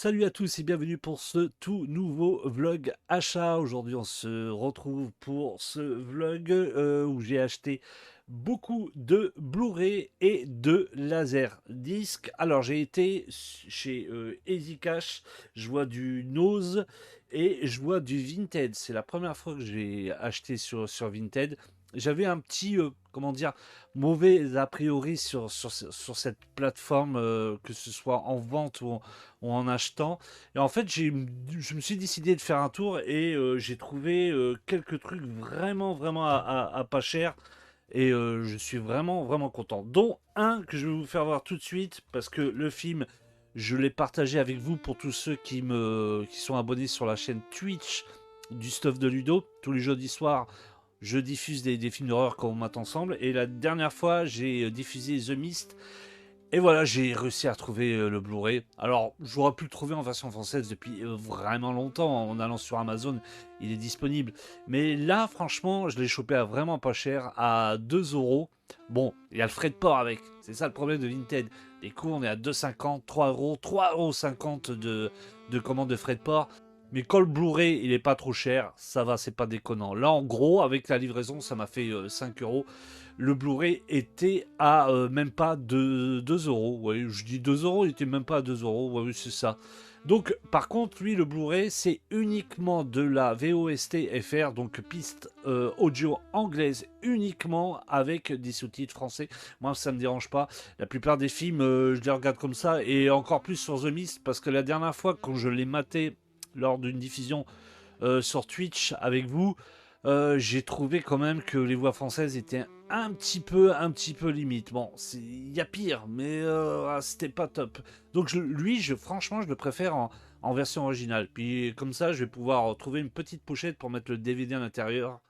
Salut à tous et bienvenue pour ce tout nouveau vlog achat. Aujourd'hui on se retrouve pour ce vlog où j'ai acheté beaucoup de Blu-ray et de Laserdisc. Alors j'ai été chez Easy Cash, je vois du Nose et je vois du Vinted. C'est la première fois que j'ai acheté sur Vinted. J'avais un petit, comment dire, mauvais a priori sur cette plateforme, que ce soit en vente ou en achetant. Et en fait, je me suis décidé de faire un tour et j'ai trouvé quelques trucs vraiment à pas cher. Et je suis vraiment content. Dont un que je vais vous faire voir tout de suite parce que le film, je l'ai partagé avec vous pour tous ceux qui sont abonnés sur la chaîne Twitch du Stuff de Ludo. Tous les jeudis soirs, je diffuse des films d'horreur quand on mate ensemble. Et la dernière fois, j'ai diffusé The Mist. Et voilà, j'ai réussi à retrouver le Blu-ray. Alors, j'aurais pu le trouver en version française depuis vraiment longtemps. En allant sur Amazon, il est disponible. Mais là, franchement, je l'ai chopé à vraiment pas cher, à 2 euros. Bon, il y a le frais de port avec. C'est ça le problème de Vinted. Les coûts, on est à 2,50, 3 euros, 3,50 € de commande de frais de port. Mais quand le Blu-ray, il est pas trop cher, ça va, c'est pas déconnant. Là, en gros, avec la livraison, ça m'a fait 5 euros. Le Blu-ray était à même pas 2 euros. Ouais, je dis 2 euros, il était même pas à 2 euros. Ouais, oui, c'est ça. Donc, par contre, lui, le Blu-ray, c'est uniquement de la VOST FR, donc piste audio anglaise uniquement avec des sous-titres français. Moi, ça me dérange pas. La plupart des films, je les regarde comme ça, et encore plus sur The Mist, parce que la dernière fois, quand je l'ai maté lors d'une diffusion sur Twitch avec vous, j'ai trouvé quand même que les voix françaises étaient un petit peu limite. Bon, il y a pire, mais c'était pas top. Donc franchement, je le préfère en version originale. Puis comme ça, je vais pouvoir trouver une petite pochette pour mettre le DVD à l'intérieur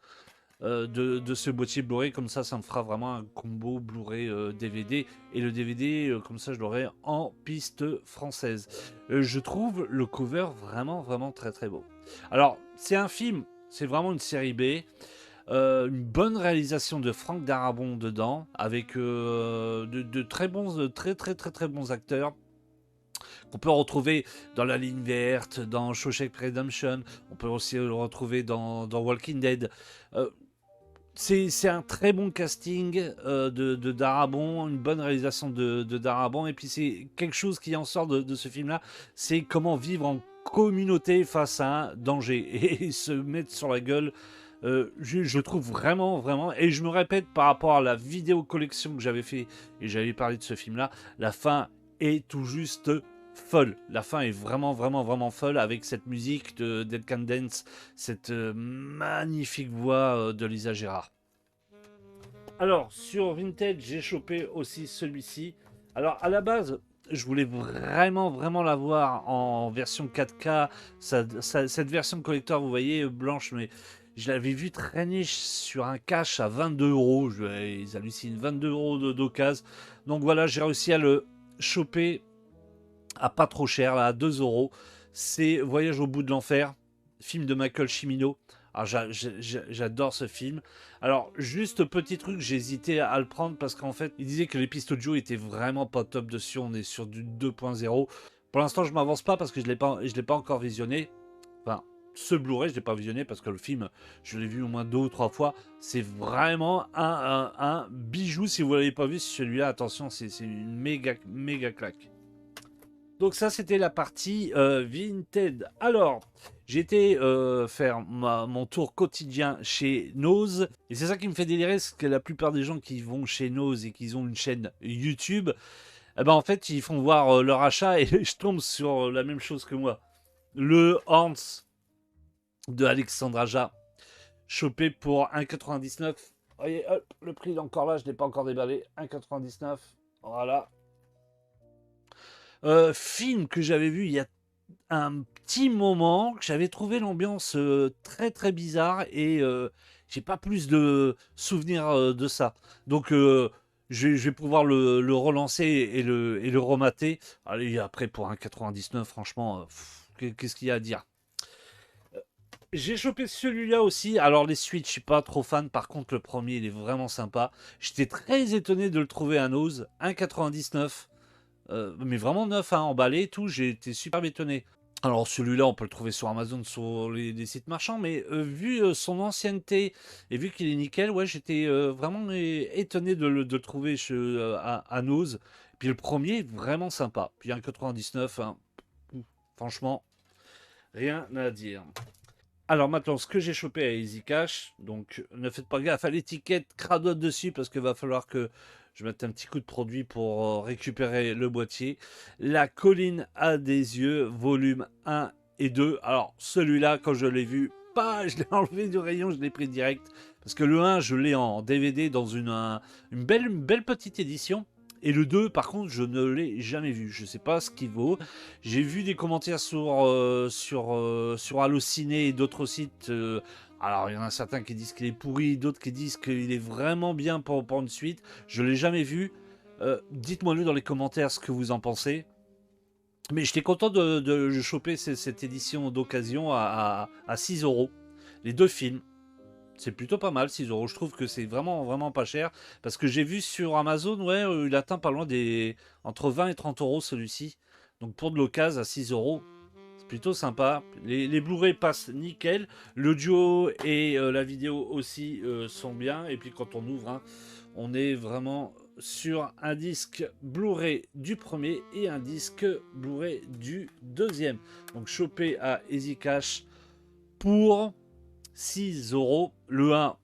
de ce boîtier Blu-ray. Comme ça me fera vraiment un combo Blu-ray DVD. Et le DVD, comme ça, je l'aurai en piste française. Je trouve le cover vraiment très beau. Alors, c'est un film, c'est vraiment une série B. Une bonne réalisation de Franck Darabont dedans, avec de très bons, très bons acteurs qu'on peut retrouver dans La Ligne Verte, dans Shawshank Redemption, on peut aussi le retrouver dans Walking Dead. Euh, c'est un très bon casting de Darabont, une bonne réalisation de Darabont, et puis c'est quelque chose qui en sort de ce film-là, c'est comment vivre en communauté face à un danger et se mettre sur la gueule. Je trouve vraiment, et je me répète par rapport à la vidéo collection que j'avais fait et j'avais parlé de ce film-là, la fin est tout juste folle. La fin est vraiment folle avec cette musique de Dead Can Dance, cette magnifique voix de Lisa Gérard. Alors, sur Vintage, j'ai chopé aussi celui-ci. Alors, à la base, je voulais vraiment l'avoir en version 4K. Cette version collector, vous voyez, blanche, mais je l'avais vu traîner sur un cache à 22 euros. Ils hallucinent, 22 euros d'occasion. Donc voilà, j'ai réussi à le choper à pas trop cher, là, à 2 euros. C'est Voyage au bout de l'enfer, film de Michael Cimino. Alors, j'adore ce film. Alors, juste petit truc, j'ai hésité à le prendre parce qu'en fait, il disait que les pistes audio étaient vraiment pas top dessus. On est sur du 2.0. Pour l'instant, je m'avance pas parce que je l'ai pas encore visionné. Enfin, ce Blu-ray, je l'ai pas visionné parce que le film, je l'ai vu au moins 2 ou 3 fois. C'est vraiment un bijou. Si vous l'avez pas vu, celui-là, attention, c'est une méga claque. Donc ça, c'était la partie Vinted. Alors, j'ai été faire mon tour quotidien chez Nose. Et c'est ça qui me fait délirer, c'est que la plupart des gens qui vont chez Nose et qui ont une chaîne YouTube, eh ben, en fait, ils font voir leur achat et je tombe sur la même chose que moi. Le Hans de Alexandre Aja, chopé pour 1,99. Voyez, hop, le prix est encore là, je ne l'ai pas encore déballé. 1,99. Voilà. Film que j'avais vu il y a un petit moment, que j'avais trouvé l'ambiance très bizarre et j'ai pas plus de souvenirs de ça. Donc je vais pouvoir le relancer et le remater. Allez, après pour un 99, franchement, qu'est-ce qu'il y a à dire? J'ai chopé celui-là aussi. Alors les suites, je suis pas trop fan. Par contre, le premier, il est vraiment sympa. J'étais très étonné de le trouver à Nose. 1,99. mais vraiment neuf, hein, emballé, tout, j'ai été super étonné. Alors celui-là, on peut le trouver sur Amazon, sur les sites marchands, mais vu son ancienneté et vu qu'il est nickel, ouais, j'étais vraiment étonné de le trouver à Nose. Puis le premier, vraiment sympa. Puis 1,99, hein, franchement, rien à dire. Alors maintenant, ce que j'ai chopé à Easy Cash, donc ne faites pas gaffe à l'étiquette cradote dessus parce qu'il va falloir que je mette un petit coup de produit pour récupérer le boîtier. La colline a des yeux, volume 1 et 2. Alors celui-là, quand je l'ai vu, pas, je l'ai enlevé du rayon, je l'ai pris direct. Parce que le 1, je l'ai en DVD dans une belle petite édition. Et le 2, par contre, je ne l'ai jamais vu. Je ne sais pas ce qu'il vaut. J'ai vu des commentaires sur Allociné et d'autres sites. Alors, il y en a certains qui disent qu'il est pourri, d'autres qui disent qu'il est vraiment bien pour une suite. Je ne l'ai jamais vu. Dites-moi-le dans les commentaires ce que vous en pensez. Mais j'étais content de choper cette édition d'occasion à 6 euros. Les deux films. C'est plutôt pas mal, 6 euros. Je trouve que c'est vraiment, vraiment pas cher. Parce que j'ai vu sur Amazon, ouais, il atteint pas loin des. Entre 20 et 30 euros celui-ci. Donc pour de l'occasion à 6 euros, c'est plutôt sympa. Les Blu-ray passent nickel. L'audio et la vidéo aussi sont bien. Et puis quand on ouvre, hein, on est vraiment sur un disque Blu-ray du premier et un disque Blu-ray du deuxième. Donc chopé à Easy Cash pour 6 euros. Le 1,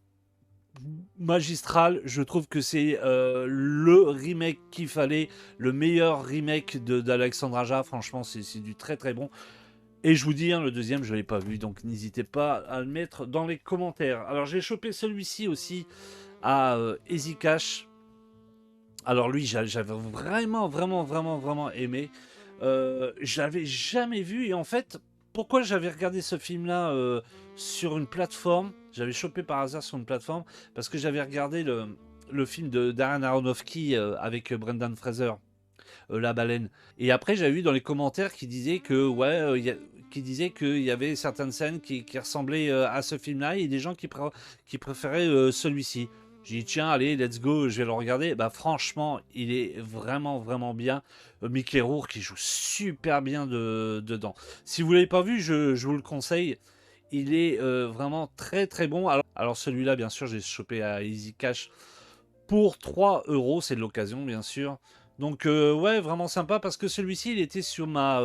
magistral, je trouve que c'est le remake qu'il fallait, le meilleur remake d'Alexandre Aja, franchement c'est du très très bon. Et je vous dis, hein, le deuxième je ne l'ai pas vu, donc n'hésitez pas à le mettre dans les commentaires. Alors j'ai chopé celui-ci aussi à Easy Cash. Alors lui j'avais vraiment aimé. Je l'avais jamais vu et en fait pourquoi j'avais regardé ce film là sur une plateforme, j'avais chopé par hasard sur une plateforme parce que j'avais regardé le film de Darren Aronofsky avec Brendan Fraser, La Baleine, et après j'avais vu dans les commentaires qui disaient que ouais qui disaient qu'il y avait certaines scènes qui ressemblaient à ce film là et des gens qui préféraient celui-ci. J'ai dit tiens allez let's go, je vais le regarder. Bah franchement il est vraiment bien. Mickey Rourke qui joue super bien dedans. Si vous l'avez pas vu, je vous le conseille. Il est vraiment très très bon. Alors celui-là bien sûr j'ai chopé à Easy Cash pour 3 euros, c'est de l'occasion bien sûr. Donc ouais vraiment sympa parce que celui-ci il était sur ma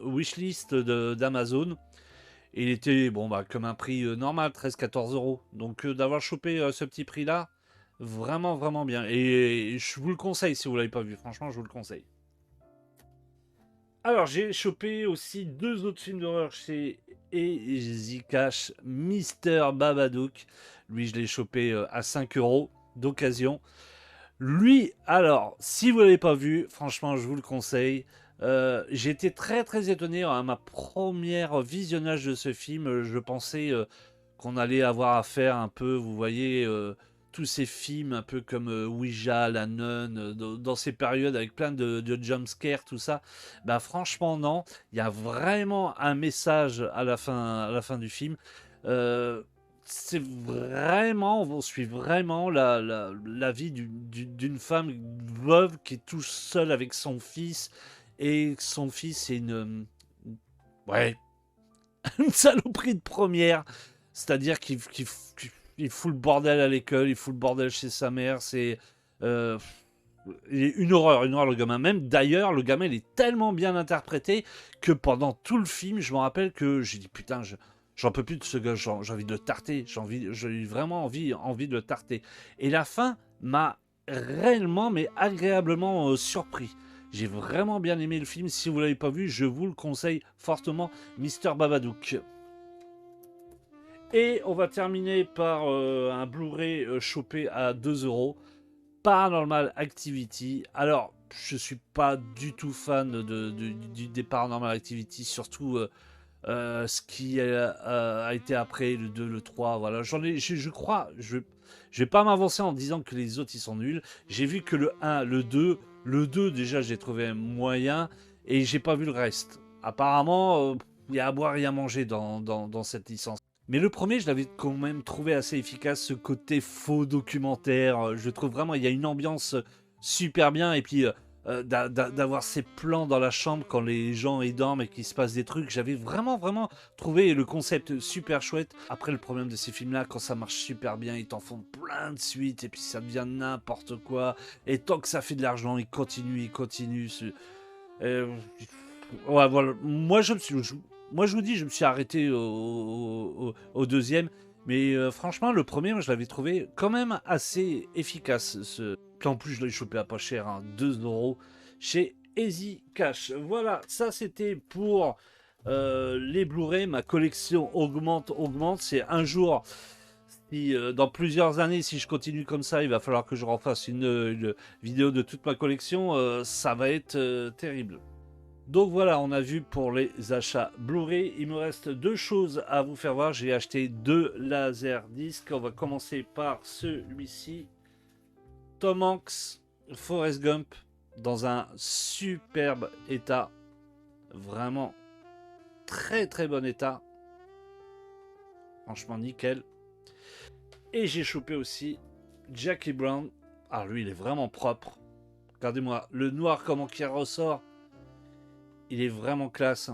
wishlist d'Amazon. Et il était, bon, bah, comme un prix normal, 13-14 euros. Donc, d'avoir chopé ce petit prix-là, vraiment bien. Et je vous le conseille si vous ne l'avez pas vu. Franchement, je vous le conseille. Alors, j'ai chopé aussi deux autres films d'horreur chez Easy Cash. Mister Babadook. Lui, je l'ai chopé à 5 euros d'occasion. Lui, alors, si vous ne l'avez pas vu, franchement, je vous le conseille. J'ai été très étonné à ma première visionnage de ce film. Je pensais qu'on allait avoir à faire un peu, vous voyez, tous ces films un peu comme Ouija, La Nun, dans ces périodes avec plein de jumpscares, tout ça. Bah franchement non, il y a vraiment un message à la fin du film. Euh, c'est vraiment, on suit vraiment la vie d'une femme veuve qui est tout seule avec son fils. Et son fils est ouais, une saloperie de première. C'est-à-dire qu'il fout le bordel à l'école, il fout le bordel chez sa mère. C'est euh, une horreur le gamin. Même d'ailleurs, le gamin il est tellement bien interprété que pendant tout le film, je me rappelle que j'ai dit putain, j'en peux plus de ce gars, j'ai envie de le tarter, j'ai vraiment envie de le tarter. Et la fin m'a réellement, mais agréablement surpris. J'ai vraiment bien aimé le film. Si vous l'avez pas vu, je vous le conseille fortement, Mister Babadook. Et on va terminer par un Blu-ray chopé à 2 euros. Paranormal Activity. Alors, je suis pas du tout fan des Paranormal Activity, surtout ce qui a été après, le 2, le 3. Voilà, je crois, je vais pas m'avancer en disant que les autres ils sont nuls. J'ai vu que le 1, le 2 déjà j'ai trouvé moyen et j'ai pas vu le reste. Apparemment, il y a à boire et à manger dans cette licence. Mais le premier, je l'avais quand même trouvé assez efficace, ce côté faux documentaire. Je trouve vraiment, il y a une ambiance super bien. Et puis, d'avoir ces plans dans la chambre quand les gens y dorment et qu'il se passe des trucs. J'avais vraiment, vraiment trouvé le concept super chouette. Après, le problème de ces films-là, quand ça marche super bien, ils t'en font plein de suites et puis ça devient n'importe quoi. Et tant que ça fait de l'argent, ils continuent, ils continuent. Euh, ouais, voilà. Moi, je vous dis, je me suis arrêté au deuxième. Mais franchement, le premier, moi, je l'avais trouvé quand même assez efficace. Puis en plus, je l'ai chopé à pas cher, hein, 2 euros chez Easy Cash. Voilà, ça c'était pour les Blu-ray. Ma collection augmente, augmente. C'est un jour, si, dans plusieurs années, si je continue comme ça, il va falloir que je refasse une vidéo de toute ma collection. Ça va être terrible. Donc voilà, on a vu pour les achats Blu-ray. Il me reste deux choses à vous faire voir. J'ai acheté deux laserdiscs. On va commencer par celui-ci. Tom Hanks, Forrest Gump, dans un superbe état. Vraiment très très bon état. Franchement nickel. Et j'ai chopé aussi Jackie Brown. Ah lui il est vraiment propre. Regardez-moi, le noir comment qui ressort. Il est vraiment classe.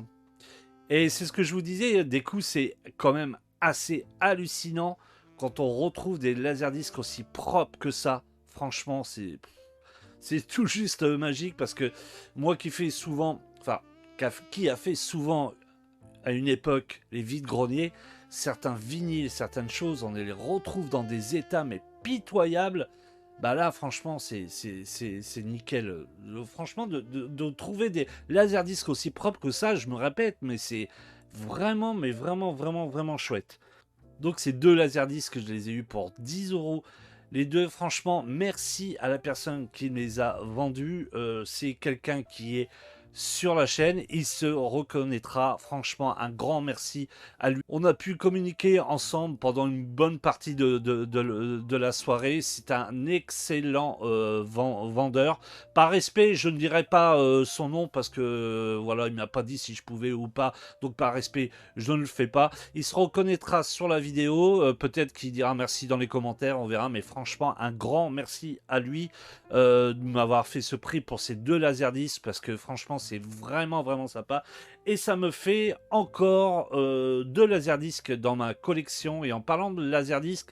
Et c'est ce que je vous disais, des coups c'est quand même assez hallucinant quand on retrouve des laserdiscs aussi propres que ça. Franchement, c'est tout juste magique parce que moi qui fais souvent, enfin, qui a fait souvent à une époque les vides-greniers, certains vinyles, certaines choses, on les retrouve dans des états mais pitoyables. Bah là, franchement, c'est nickel. Franchement, de trouver des laserdiscs aussi propres que ça, je me répète, mais c'est vraiment, mais vraiment, vraiment, vraiment chouette. Donc ces deux laserdiscs, je les ai eus pour 10 euros. Les deux, franchement, merci à la personne qui me les a vendus. C'est quelqu'un qui est sur la chaîne, il se reconnaîtra. Franchement, un grand merci à lui. On a pu communiquer ensemble pendant une bonne partie de la soirée. C'est un excellent vendeur. Par respect, je ne dirai pas son nom parce que voilà, il m'a pas dit si je pouvais ou pas. Donc par respect, je ne le fais pas. Il se reconnaîtra sur la vidéo. Peut-être qu'il dira merci dans les commentaires, on verra. Mais franchement, un grand merci à lui de m'avoir fait ce prix pour ces deux laserdiscs parce que franchement, c'est vraiment, vraiment sympa. Et ça me fait encore deux laserdiscs dans ma collection. Et en parlant de laserdiscs,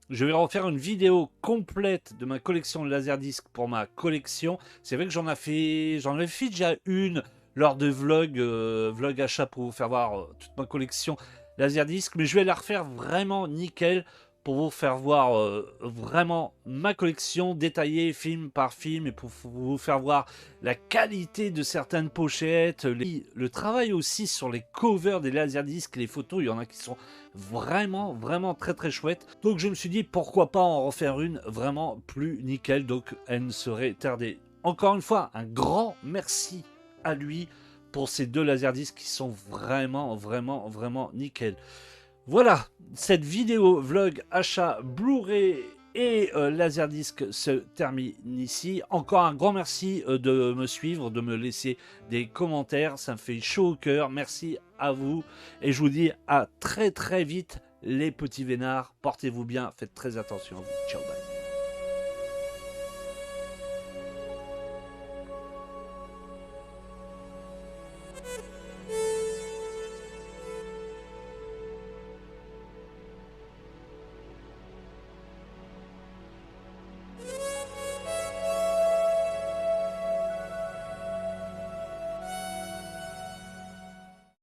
je vais refaire une vidéo complète de ma collection de laserdiscs pour ma collection. C'est vrai que j'en avais fait déjà une lors de vlog achat pour vous faire voir toute ma collection laserdiscs. Mais je vais la refaire vraiment nickel pour vous faire voir vraiment ma collection détaillée film par film et pour vous faire voir la qualité de certaines pochettes, le travail aussi sur les covers des laserdiscs, les photos, il y en a qui sont vraiment, vraiment très très chouettes. Donc je me suis dit pourquoi pas en refaire une vraiment plus nickel, donc elle ne serait tardée. Encore une fois, un grand merci à lui pour ces deux laserdiscs qui sont vraiment, vraiment, vraiment nickel. Voilà, cette vidéo vlog achat Blu-ray et Laserdisc se termine ici. Encore un grand merci de me suivre, de me laisser des commentaires. Ça me fait chaud au cœur. Merci à vous. Et je vous dis à très très vite les petits vénards. Portez-vous bien, faites très attention à vous. Ciao, bye.